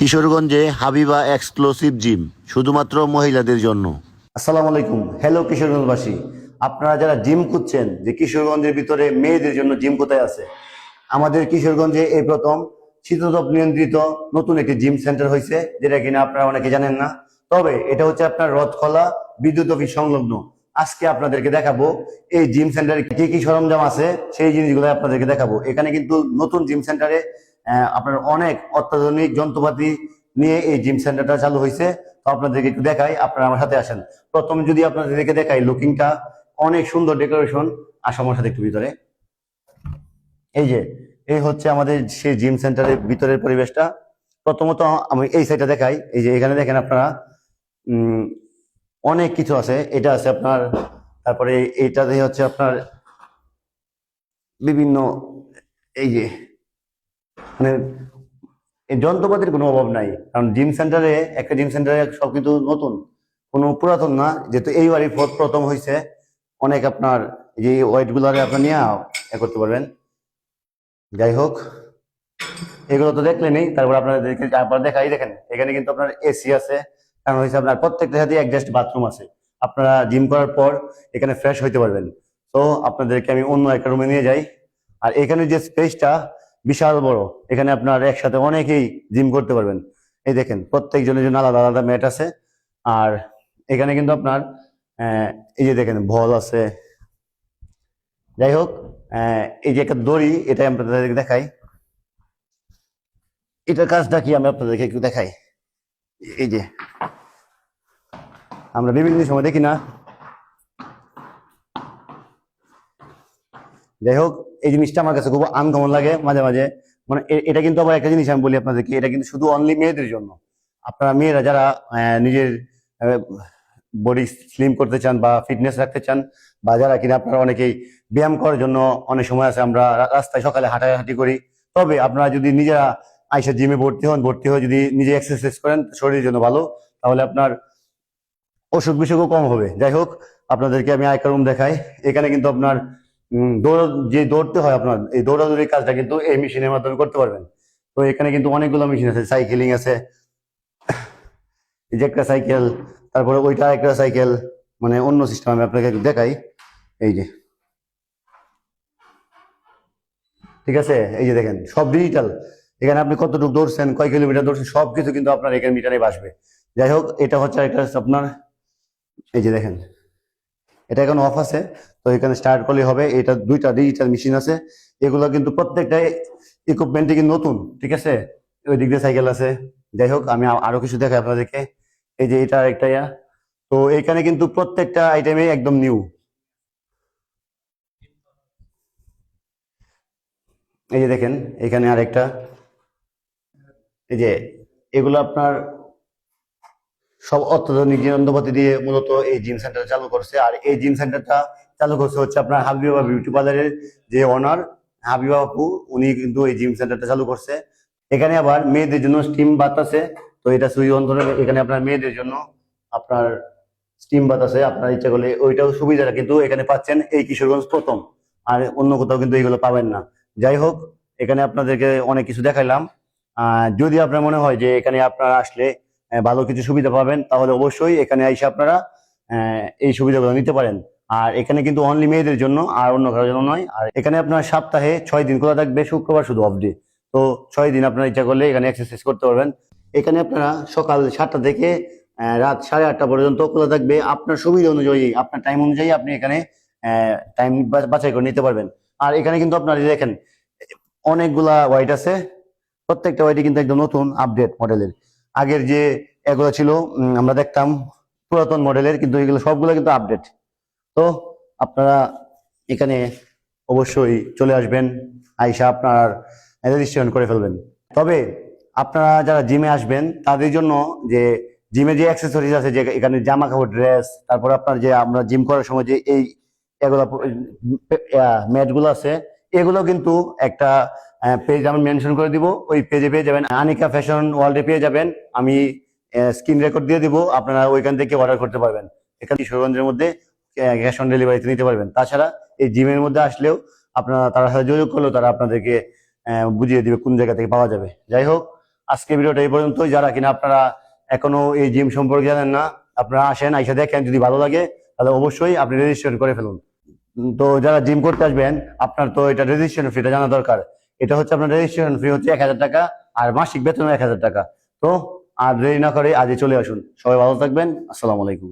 কিশোরগঞ্জে Habiba exclusive gym শুধুমাত্র মহিলাদের জন্য। আসসালামু আলাইকুম, হ্যালো কিশোরগঞ্জবাসী। আপনারা যারা জিম খুঁজছেন যে কিশোরগঞ্জের ভিতরে মেয়েদের জন্য জিম কোথায় আছে, আমাদের কিশোরগঞ্জে এই প্রথম শীততাপ নিয়ন্ত্রিত নতুন একটি জিম সেন্টার হয়েছে, যেটা কিনা আপনারা অনেকে জানেন না। তবে এটা হচ্ছে আপনার রথখোলা বিদ্যুৎ অফিস সংলগ্ন। আজকে আপনাদেরকে দেখাবো এই জিম সেন্টারে কি কি সরঞ্জাম আছে, সেই জিনিসগুলো আপনাদেরকে দেখাবো। এখানে কিন্তু নতুন জিম সেন্টারে আপনার অনেক অত্যাধুনিক যন্ত্রপাতি নিয়ে এই জিম সেন্টারটা চালু হয়েছে। তো আপনাদেরকে একটু দেখাই, আপনারা আমার সাথে আসেন। প্রথম যদি আপনাদেরকে দেখাই, লুকিংটা অনেক সুন্দর ডেকোরেশন। আসো আমার সাথে একটু ভিতরে। এই যে এই হচ্ছে আমাদের সেই জিম সেন্টারের ভিতরের পরিবেশটা। প্রথমত আমি এই সাইডটা দেখাই। এই যে এখানে দেখেন আপনারা, উম অনেক কিছু আছে। এটা আছে আপনার, তারপরে এইটাতে হচ্ছে আপনার বিভিন্ন, এই যে মানে এই যন্ত্রপাতির কোনো অভাব নাই। কারণ জিম সেন্টারে, একটা জিম সেন্টারে সবকিছু নতুন, কোনো পুরাতন না। যেহেতু এইবারই প্রথম হয়েছে, অনেক আপনার যে ওয়েট গুলারে আপনার নিয়ে করতে পারবেন। যাই হোক, এগুলো তো দেখলেনই, তারপর আপনাদেরকে আপনার দেখাই। দেখেন এখানে কিন্তু আপনার এসি আছে, কারণ হচ্ছে আপনার প্রত্যেকটা সাথে অ্যাডজাস্ট বাথরুম আছে। আপনারা জিম করার পর এখানে ফ্রেশ হইতে পারবেন। তো আপনাদেরকে আমি অন্য একটা রুমে নিয়ে যাই। আর এখানে যে স্পেসটা বিশাল বড়, এখানে আপনার একসাথে অনেকেই জিম করতে পারবেন। এই দেখেন প্রত্যেকজনের জন্য আলাদা আলাদা ম্যাট আছে। আর এখানে কিন্তু আপনার এই যে দেখেন বল আছে। যাই হোক, এই যে একটা দড়ি, এটা আপনাদেরকে দেখাই। এটার কাজটা কি আমি আপনাদেরকে একটু দেখাই। এই যে আমরা বিভিন্ন সময় দেখি না। যাই হোক, এই জিনিসটা আমার কাছে খুব আনকমন লাগে মাঝে মাঝে। মানে এটা কিন্তু আবার একটা জিনিস আমি বলি আপনাদেরকে, এটা কিন্তু শুধু অনলি মেয়েদের জন্য। আপনারা মেয়েরা যারা নিজের বডি স্লিম করতে চান বা ফিটনেস রাখতে চান, বা যারা কিনা আপনারা অনেকেই ব্যায়াম করার জন্য, অনেক সময় আছে আমরা রাস্তায় সকালে হাঁটাহাঁটি করি। তবে আপনারা যদি নিজেরা আইসা জিমে ভর্তি হন, ভর্তি হয়ে যদি নিজে এক্সারসাইজ করেন, শরীরের জন্য ভালো, তাহলে আপনার অসুখ বিসুখও কম হবে। যাই হোক, আপনাদেরকে আমি আরেকটা রুম দেখাই। এখানে কিন্তু আপনার যে দৌড়তে হয়, আপনার এই দৌড়াদৌড়ির কাজটা কিন্তু এই মেশিনের মাধ্যমে করতে পারবেন। তো এখানে কিন্তু অনেকগুলো মেশিন আছে, সাইকেলিং আছে। এই যে একটা সাইকেল, তারপরে ওইটা একটা সাইকেল, মানে অন্য সিস্টেম আমি আপনাকে একটু দেখাই। এই যে, ঠিক আছে, এই যে দেখেন সব ডিজিটাল। এখানে আপনি কতটুকু দৌড়ছেন, কয় কিলোমিটার দৌড়ছেন, সবকিছু কিন্তু আপনার এখানে মিটারে আসবে। যাই হোক, এটা হচ্ছে একটা আপনার, এই যে দেখেন এটা এখন অফ আছে। তো এখানে স্টার্ট করলে হবে। এটা দুইটা ডিজিটাল মেশিন আছে। এগুলো কিন্তু প্রত্যেকটা ইকুইপমেন্টই কিন্তু নতুন, ঠিক আছে। ওই দিক দিয়ে সাইকেল আছে। যাই হোক, আমি আরো কিছু দেখাই আপনাদেরকে। এই যে এটা একটা ইয়া। তো এখানে কিন্তু প্রত্যেকটা আইটেমে একদম নিউ। এই যে দেখেন এখানে আরেকটা। এই যে এগুলো আপনার সব অত্যাধুনিক যন্ত্রপাতি দিয়ে মূলত এই জিম সেন্টার চালু করছে। আর এই জিম সেন্টারটা চালু করছে হচ্ছে আপনার হাবিবা বিউটি পার্লারের যে অনার, হাবিবা আপু, উনি কিন্তু এই জিম সেন্টারটা চালু করছে। এখানে আবার মেয়েদের জন্য স্টিম বাথ আছে। তো এটা সুইচ অন করে এখানে আপনার মেয়েদের জন্য আপনার স্টিম বাথ আছে। আপনার ইচ্ছা করলে ওইটাও সুবিধাটা কিন্তু এখানে পাচ্ছেন এই কিশোরগঞ্জ প্রথম। আর অন্য কোথাও কিন্তু এইগুলো পাবেন না। যাই হোক, এখানে আপনাদেরকে অনেক কিছু দেখাইলাম। যদি আপনার মনে হয় যে এখানে আপনারা আসলে ভালো কিছু সুবিধা পাবেন, তাহলে অবশ্যই এখানে এসে আপনারা এই সুবিধাগুলো নিতে পারেন। আর এখানে কিন্তু অনলি মেয়েদের জন্য, আর অন্য কারোর জন্য নয়। আর এখানে আপনার সপ্তাহে 6 দিন খোলা থাকবে, শুক্রবার শুধু অফ ডে। তো 6 দিন আপনারা ইচ্ছা করলে এখানে এক্সারসাইজ করতে পারবেন। এখানে আপনারা সকাল 7টা থেকে রাত 8:30 পর্যন্ত খোলা থাকবে। আপনার সুবিধা অনুযায়ী, আপনার টাইম অনুযায়ী আপনি এখানে টাইম বাছাই করে নিতে পারবেন। আর এখানে কিন্তু আপনার এই দেখেন অনেকগুলা ওয়াইট আছে। প্রত্যেকটা ওয়াইডি কিন্তু একদম নতুন আপডেট মডেলের। আগের যে এগুলো ছিল আমরা দেখতাম পুরাতন মডেলের, কিন্তু এগুলো সবগুলো কিন্তু আপডেট। তো আপনারা এখানে অবশ্যই চলে আসবেন, আইসা আপনার রেজিস্ট্রেশন করে ফেলবেন। তবে আপনারা যারা জিমে আসবেন তাদের জন্য যে জিমে যে অ্যাক্সেসরিজ আছে, যে এখানে জামা কাপড়, ড্রেস, তারপর আপনার যে আমরা জিম করার সময় যে এই এগুলো ম্যাট গুলো আছে, এগুলো কিন্তু একটা পেজ আমি মেনশন করে দিব। ওই পেজে পেয়ে যাবেন, আনিকা ফ্যাশন ওয়ার্ল্ডে পেয়ে যাবেন। আমি স্ক্রিন রেকর্ড দিয়ে দিব, আপনারা ওইখান থেকে অর্ডার করতে পারবেন। এখানে কিশোরগঞ্জের মধ্যে ক্যাশ অন ডেলিভারিতে নিতে পারবেন। তাছাড়া এই জিমের মধ্যে আসলেও আপনারা, তারা সাথে যোগাযোগ করলেও তারা আপনাদেরকে বুঝিয়ে দিবে কোন জায়গা থেকে পাওয়া যাবে। যাই হোক, আজকে ভিডিওটা এই পর্যন্তই। যারা কিনা আপনারা এখনো এই জিম সম্পর্কে জানেন না, আপনারা আসেন, আইসা দেখেন, যদি ভালো লাগে তাহলে অবশ্যই আপনি রেজিস্ট্রেশন করে ফেলুন। তো যারা জিম করতে আসবেন, আপনার তো এটা রেজিস্ট্রেশন ফিটা জানা দরকার। এটা হচ্ছে আপনার রেজিস্ট্রেশন ফি হচ্ছে 1,000 টাকা, আর মাসিক বেতন 1,000 টাকা। তো আর দেরি না করে আজই চলে আসুন। সবাই ভালো থাকবেন। আসসালামু আলাইকুম।